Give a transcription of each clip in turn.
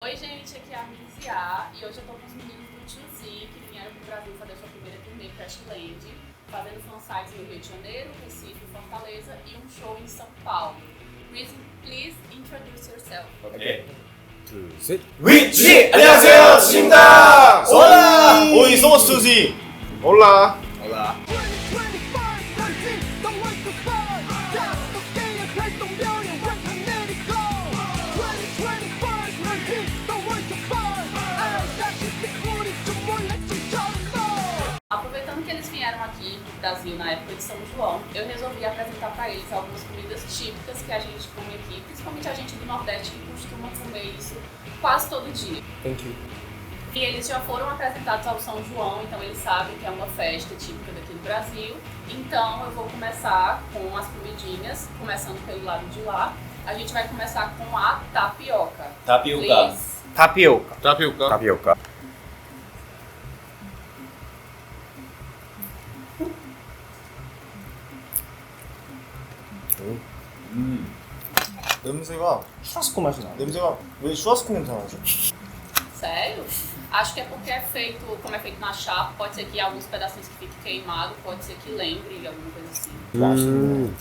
Oi gente, aqui é a Mizia e hoje eu tô com os meninos do Tio Z que vieram pro Brasil fazer sua primeira turnê Crashland, fazendo fansites no Rio de Janeiro, Recife, Fortaleza e um show em São Paulo. Please introduce yourself. Okay. 둘, 셋. 위치! 안녕하세요, 주입니다. Hola! Hoy somos Suzy. Hola. Hola. Aproveitando que eles vieram aqui pro Brasil na época de São João, eu resolvi apresentar para eles algumas comidas típicas que a gente come aqui, principalmente a gente do Nordeste que costuma comer isso quase todo dia. Thank you. E eles já foram apresentados ao São João, então eles sabem que é uma festa típica daqui do Brasil. Então eu vou começar com as comidinhas, começando pelo lado de lá. A gente vai começar com a tapioca. Tapioca. Please. 타피오카. Tapioca. 타피오카. 냄새가 슈라스코 맛이 나. 냄새가 왜 슈아스코 냄새 나죠? Sério? Acho que é porque é feito, como é feito na chapa, pode ser que alguns pedacinhos que fiquem queimados, pode ser que lembre alguma coisa assim.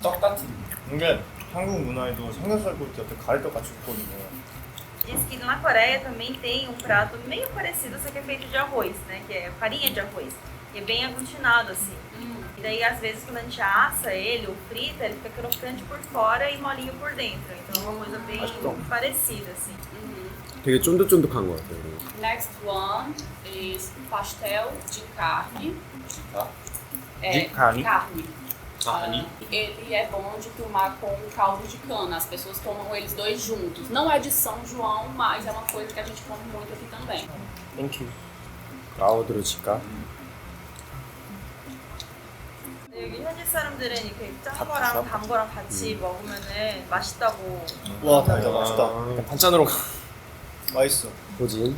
떡 같은. 이게 한국 문화에도 삼겹살 구울 때 옆에 가래떡 같이 있거든요. Diz que na Coreia também tem um prato meio parecido, só que é feito de arroz, né? Que é farinha de arroz. E é bem aglutinado, assim. E daí, às vezes, quando a gente assa ele ou frita, ele fica crocante por fora e molinho por dentro. Então é uma coisa bem parecida, assim. 되게 쫀득쫀득한 것 같아요. Next one is pastel de carne. De carne? Carne. Carne. Ele é bom de tomar com caldo de cana. As pessoas tomam eles dois juntos. Não é de São João, mas é uma coisa que a gente come muito aqui também. Thank you. 라우드로 칠까? 여기 현지 사람들은 이렇게 짠 거랑 단 거랑 같이 먹으면은 맛있다고. 와, 달다. 맛있다. 약간 단짠으로 가. 맛있어. 뭐지?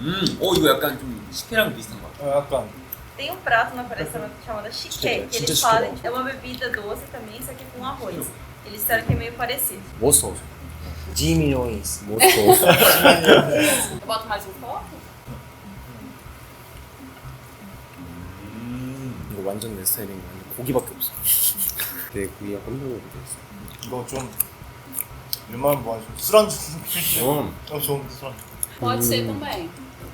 이거 약간 좀 식혜랑 비슷한 것 같아. 약간 Tem um prato na Coreia chamado chique, que eles falam. É uma bebida doce também, só que com arroz. Eles disseram que é meio parecido. 뭐 소스? 지미노이스. 뭐 소스? Eu boto mais um pouco? 이거 완전 내 스타일인 거 아니야? 고기밖에 없어. 내 고기가 깜짝 놀랐어. 이거 좀 웬만하면 뭐 좀 술안주. 좀 술안주. Pode ser também.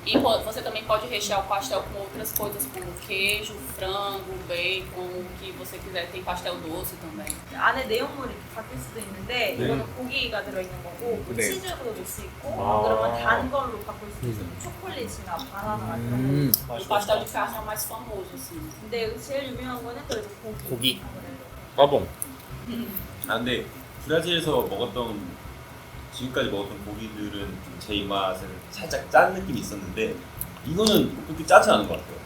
E você também pode rechear o pastel com outras coisas, como queijo, frango, bacon, o que você quiser. Tem pastel doce também. 안에 내용물이 이렇게 바뀔 수도 있는데 이거는 고기가 들어있는 거고 뭐 네. 치즈도 넣을 수 있고 그러면 단 걸로 바꿀 수도 있고 초콜릿이나 바나나 이런 거. O pastel de carne é o mais famoso, assim. 근데 여기 제일 유명한 거는 그래도 고기. 빠봉. 근데 브라질에서 먹었던 지금까지 먹었던 고기들은 좀 제 입맛은 살짝 짠 느낌이 있었는데 이거는 그렇게 짜지 않은 것 같아요.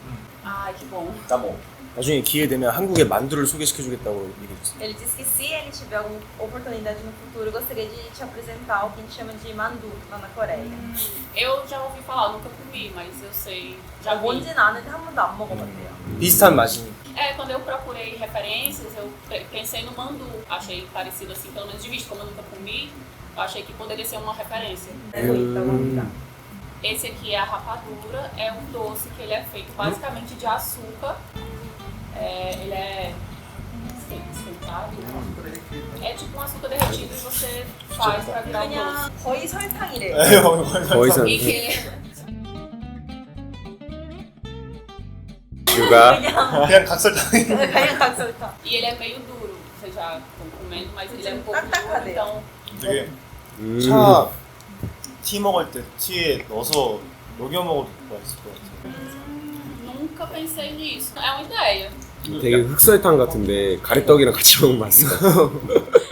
Ai, que bom. 짜먹. 나중에 기회 되면 한국의 만두를 소개시켜주겠다고 얘기했어. Ele disse que se ele tiver alguma oportunidade no futuro, gostaria de te apresentar o que a gente chama de mandu lá na Coreia. Eu já ouvi falar, nunca comi, mas eu sei. Já vi. 뭔지는 아는데 한 번도 안 먹어봤대요. 비슷한 맛이니까. Quando eu procurei referências, eu pensei no mandu. Achei parecido assim, pelo menos de vista, como eu nunca comi, eu achei que poderia ser uma referência. Esse aqui é a rapadura, é um doce que ele é feito basicamente de açúcar. Ele é esquentado. É tipo um açúcar derretido e você faz pra virar um doce. 그냥 거의 설탕이래요. 거의 선. E que ele 슈가. 그냥 각설탕. 그냥 각설탕. E ele é meio duro, vocês já estão comendo, mas ele é um pouco duro, 딱딱하대요. então 되게 차 티 먹을 때 티에 넣어서 녹여 먹어도 맛있을 것 같아요. nunca pensei nisso. É uma ideia. 되게 흑설탕 같은데 가래떡이랑 같이 먹으면 맛있어.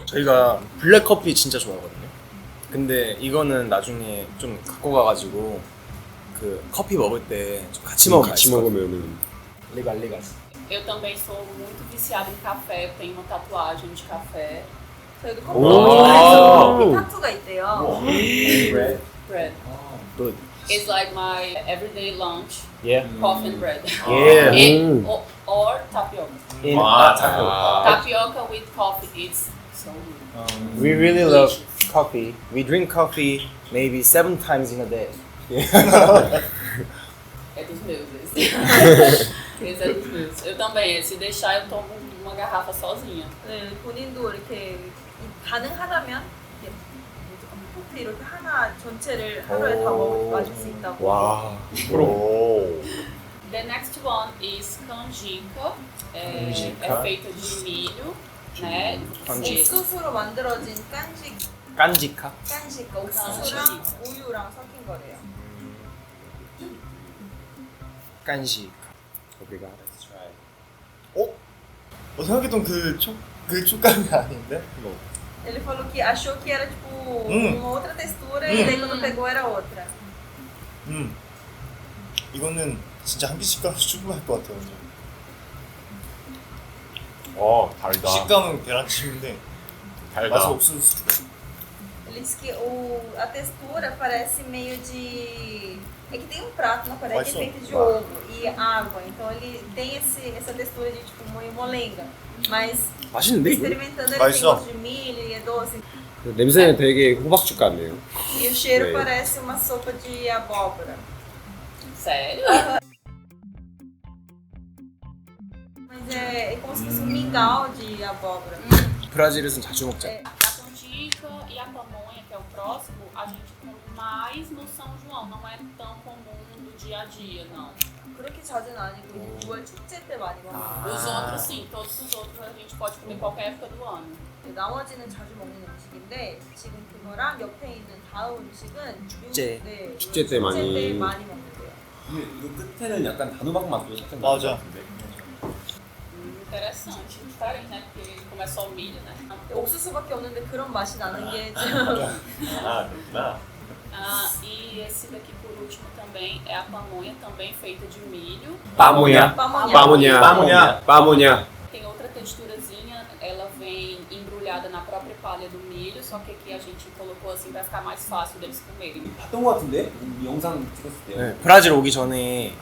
저희가 블랙 커피 진짜 좋아하거든요. 근데 이거는 나중에 좀 갖고 가가지고 그 커피 먹을 때 좀 같이 먹으면 같이 먹으면은 레갈. Eu também sou muito viciada em café, tenho uma tatuagem de café. 저희도 오. 커피 타투가 있대요. bread. Bread. Good. It's like my everyday lunch, Yeah. coffee and bread. Yeah. Or tapioca. In, tapioca. Tapioca with coffee, it's so good. we really love coffee. We drink coffee maybe 7 times in a day. É dos meus esse. Esse é dos meus. Eu também, se deixar eu tomo uma garrafa sozinha. 네, 본인도 이렇게 가능하다면 커피 이렇게 하나 전체를 하루에 다 마실 수 있다고. 와. The next one is canjica. É feita de milho, né? 옥수수로 만들어진 깐지카. 깐식, 옥수수랑 우유랑 섞인 거래요. 깐식. Obrigado. 생각했던 그 촉감이 아닌데? Ele falou que achou que era tipo uma outra textura e daí quando pegou era outra. 이거는 진짜 한 개씩 가서 충분할 것 같아요. 달다. 식감은 계란찜인데 달다. 맛은 옥수수. Ele disse que a textura parece meio de... É que tem um prato na Coreia que é feito de ovo e água, então ele tem essa textura de tipo molenga. Mas 맛있는데 이거? experimentando ele tem 맛있어. gosto de milho e é doce. 냄새는 되게 호박죽 같네요. E o cheiro 네. parece uma sopa de abóbora. Sério? Mas é como se fosse um mingau de abóbora. 브라질에서는 자주 먹자. A canjica e a pamonha, que é o próximo, a gente come mais no São João. Não é tão comum do dia a dia, não. 그렇게 자주는 아니고 6월 축제 때 많이 먹어요. Os outros sim, todos os outros a gente pode comer em qualquer época do ano. 나머지는 자주 먹는 음식인데 지금 그거랑 옆에 있는 다음 음식은 축제. 네, 축제 때 많이. 많이 먹는데요. 근데 이거 끝에는 약간 단호박 맛도 살짝 나는 맞아. 것 같은데. Interessante, diferente, né? Porque como é só o milho, né? 옥수수밖에 없는데 그런 맛이 나는 게 그렇구나. E esse daqui por último também é a pamonha, também feita de milho. 빠모냐. 빠모냐. 빠모냐. Tem outra texturazinha, ela vem embrulhada na própria palha do milho, só que aqui a gente colocou assim pra ficar mais fácil deles comerem. 봤던 것 같은데? 이 영상 찍었을 때. 네, 브라질 오기 전에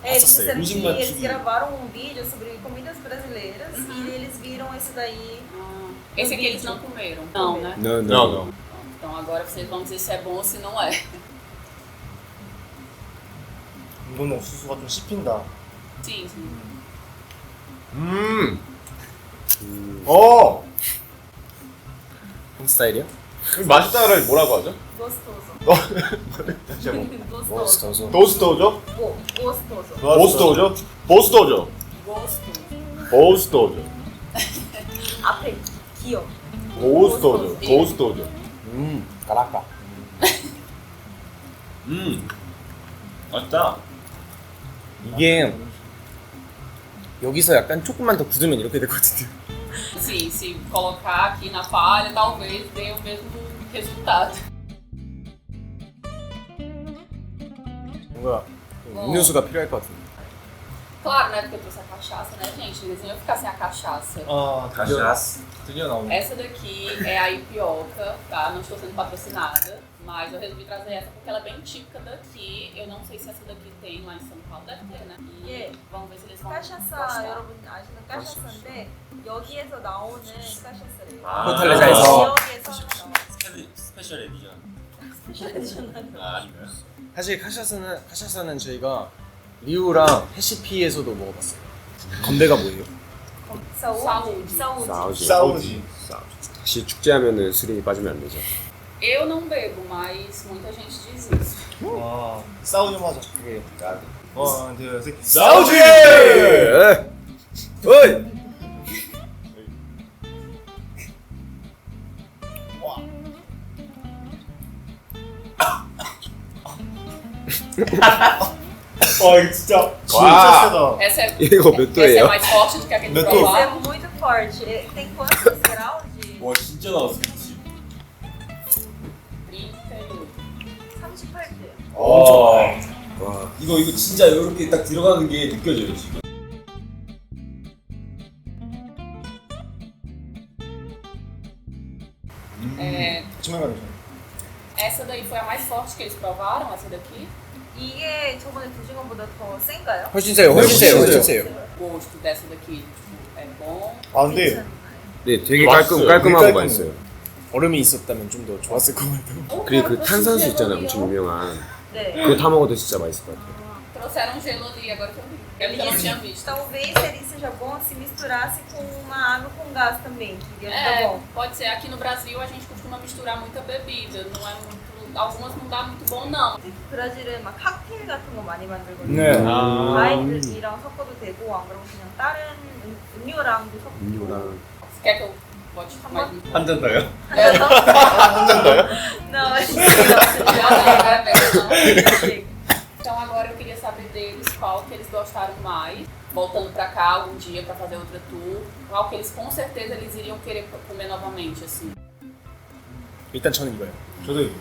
Eles Nossa, disseram que música eles TV. gravaram um vídeo sobre comidas brasileiras e eles viram esse daí. Esse aqui eles não comeram. Não, né? não. Então agora vocês vão dizer se é bom ou se não é. 이거는 옥수수가 좀 씹힌다. Sim, sim. 한국 스타일이요? 맛있다를 뭐라고 하죠? Gostoso. 진짜 뭐. Gostoso. 도스토죠? Gostoso. 보스토죠? 보스토죠? Gosto. 보스토죠? 앞에 기억. 보스토죠? 보스토죠? 까라까. 맛있다. 이게 여기서 약간 조금만 더 굳으면 이렇게 될 것 같은데. Sim, se colocar aqui na palha, talvez dê o mesmo resultado. 뭔가 음료수가 필요할 것 같은데. Claro, né? Porque eu trouxe a cachaça, né, gente? Eles iam ficar sem a cachaça. 가시아스. 드디어 나오네. Essa daqui é a ipioca, tá? Não estou sendo patrocinada, mas eu resolvi trazer essa porque ela é bem típica daqui. Eu não sei se essa daqui tem lá em São Paulo, deve ter, né? E 예. vamos ver se eles vão 까샤사 gostar. 여러분 아시는 까샤사인데 여기에서 나오는 까샤사래요. 호텔에서. 지역에서 나와요. 스페셜 에디션. 스페셜 아닌가요? 사실 카샤사는 저희가 리우랑 해시피에서도 먹어봤어요. 건배가 뭐예요? 사우디. 사우지. 역시 축제하면은 술이 빠지면 안 되죠. Eu não bebo, mas muita gente diz isso. 사우지 맞아. 그게. 둘, 셋. 사우지! 어이! 이거 진짜. 진짜 세다. Essa é, 이거 몇 essa é 도예요? mais forte do que aquele Meu pra Deus. Isso é lá. muito forte. Tem quantos graus de 와 진짜 나왔어 그치? 38. 38대? 와. 이거 진짜 이렇게 딱 들어가는 게 느껴져요 지금. É, 정말 essa daí foi a mais forte que eles provaram, essa daqui. 이게 저번에 드신 것보다 더 센가요? 훨씬 세요. O gosto dessa daqui tipo, é bom. 아 근데 괜찮나요? 네, 되게 맛있어요. 깔끔하고 되게 맛있어요. 얼음이 있었다면 좀 더 좋았을 것 같아요. 그리고 그 탄산수 있잖아, 엄청 유명한. 네. 그거 타 먹어도 진짜 맛있을 것 같아. Trouxeram gelo ali, agora que eu vi. Eu não tinha visto. Talvez seja bom se misturasse com uma água com gás também, que ia ficar bom. Pode ser. Aqui no Brasil a gente costuma misturar muita bebida. Não é muito, algumas não dá muito bom, não. 브라질은 막 칵테일 같은 거 많이 만들거든요. 네. 과일이랑 섞어도 되고 안 그러면 그냥 다른 음료랑도 섞고. 음료랑. Você quer que eu bote mais um? 한 잔 더요? Não, acho que Agora pega, não. não. Então agora eu queria saber deles qual que eles gostaram mais. Voltando pra cá algum dia pra fazer outra tour. Qual que eles com certeza eles iriam querer comer novamente, assim. 일단 저는 이거예요. 저도 이거.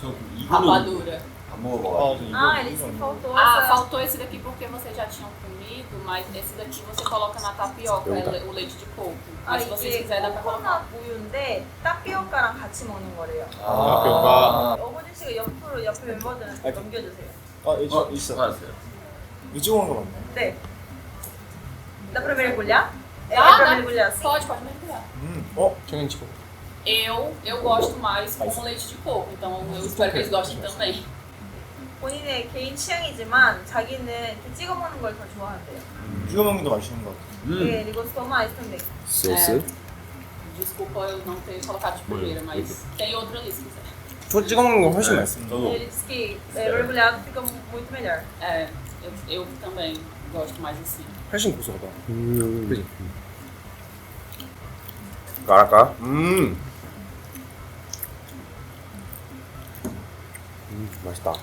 저 이거는 Rapadura. 안 먹어봐가지고. 이거. Ah, eles que faltou Ah, essa... faltou esse daqui porque vocês já tinham comido, mas esse daqui você coloca na tapioca, é o leite de coco. Mas se vocês quiserem dá pra colocar. 코코넛 우유인데 타피오카랑 같이 먹는 거래요. 아, 어머니 씨가 옆에 멤버들한테 넘겨주세요. 있어. 알았어요. 이쪽 오는 거 맞네. 네. Dá pra mergulhar? É Dá, pra dá. mergulhar assim? Pode mergulhar. 정현 치고. Eu gosto mais com leite de coco, então eu espero que eles gostem também. 본인의 개인 취향이지만 자기는 이렇게 찍어 먹는 걸 더 좋아한대요. 찍어 먹는 게 맛있는 것 같아. 네, 이거 더 mais também. 소스? Desculpa eu não ter colocado de primeira, mas tem outra ali se quiser. 저 찍어 먹는 거 훨씬 맛있어요. 저도 Ele disse que mergulhado fica muito melhor. É, eu também gosto mais assim. 훨씬 고소하다. 그지? 까랄까? 맛있다.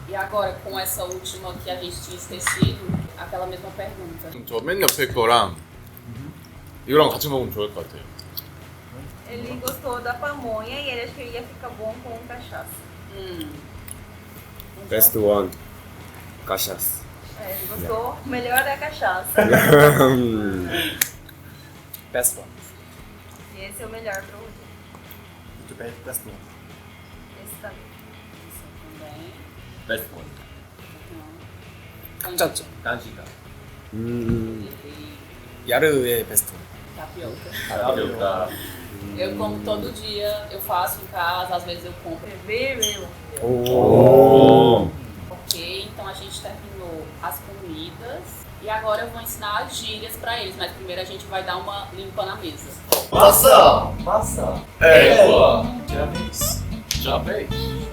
E agora, com essa última que a gente tinha esquecido, aquela mesma pergunta. 저 맨 옆에 거랑 이거랑 같이 먹으면 좋을 것 같아요. Ele gostou da pamonha e ele achou que ia ficar bom com cachaça. 베스트 원. 까샤스. É, ele gostou. O melhor é a cachaça. 베스트 원. E esse é o melhor pra hoje. 이쪽 베스트. Esse também. Isso também. 베스트 원. 깜짝죠. 깐시다. E 야르의 베스트 원. tapioca. 타피오카. Eu como todo dia, eu faço em casa, às vezes eu compro. Vermelho. 오. Ok, então a gente terminou as comidas. E agora eu vou ensinar as gírias pra eles, mas primeiro a gente vai dar uma limpa na mesa. 마싸. 네. 자베이스. 자베이스.